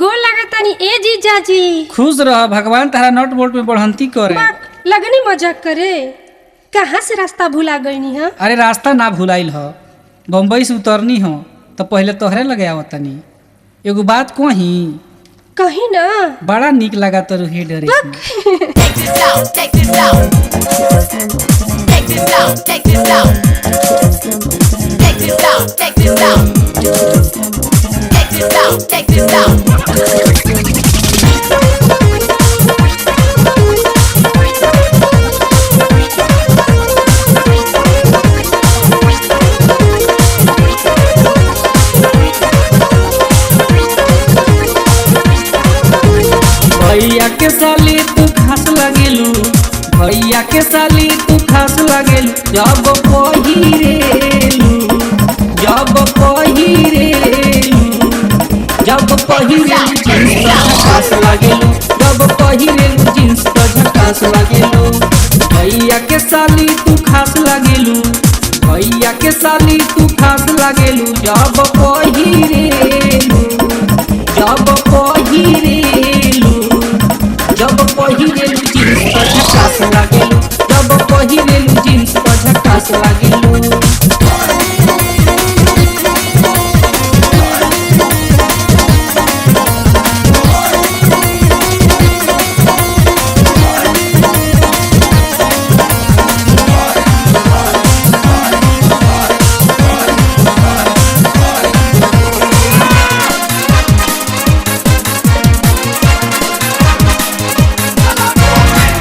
गोर लागतानी ए जीजाजी। खुश रह, भगवान तारा नट बोल्ट में बढ़ंती करे। लगनी मजाक करे। कहाँ से रास्ता भुला गईनी है? अरे रास्ता ना भुलाइल ह, बम्बई से उतरनी हो तो पहले तोहरे लगे आवतनी। एगो बात कहीं ना बड़ा निक लगा तो हे डरे भैया के साली तू खास लगेलू, भैया के साली तू खास लगेलू। जब पहिरेलू, जब पहिरेलू, जब पहिरेलू जींस तो झकास लगेलू, जब पहिरेलू जींस तो झकास लगेलू। भैया के साली तू खास लगेलू, भैया के साली तू खास लगेलू। जब पहिरेलू, जब पहिरेलू, जब पहिरेलू जींस तो झकास लागेलू, जब पहिरेलू जींस तो झकास लागेलू।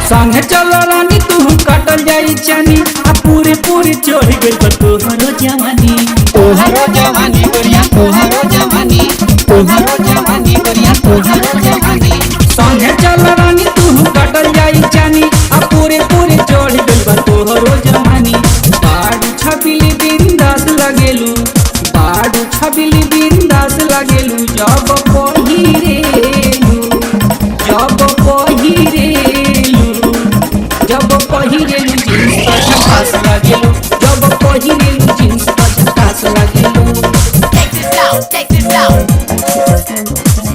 संगे चलो रानी तू कटल जाई चानी, आ पूरे पूरे चढ़ गइल बा तोहरो जवानी, तोहरो जवानी बढ़िया, तोहरो जवानी, तोहरो जवानी बढ़िया, तोहरो जवानी। संगे चलो रानी तू कटल जाई चानी, आ पूरे पूरे चढ़ गइल बा तोहरो जवानी। बाडू छबिली बिंदास लगेलू, बाडू छबिली बिंदास लगेलू। जब पहिरेलू, जब पहिरेलू, जब पहिरेलू जींस तो झकास लागेलू, जब पहिरेलू जींस तो झकास लागेलू। Take this out, take this out.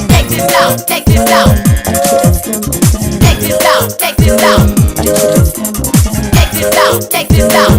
Take this out, take this out. Take this out, take this out. Take this out, take this out.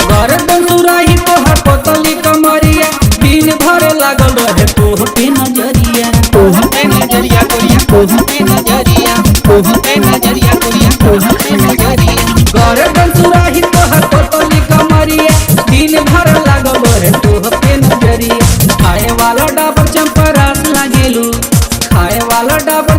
गर्दन सुराही तोहर पतली कमरिया, दिन भर लागल रहे तोह पे नजरिया, तोह पे नजरिया गोरिया, तोह पे नजरिया, तोह पे नजरिया गोरिया, तोह पे नजरिया। गर्दन सुराही तोहर पतली कमरिया, दिन भर लागल रहे तोह पे नजरिया। खाए वाला डाबर चंपरास लागेलू, खाए वाला डाबर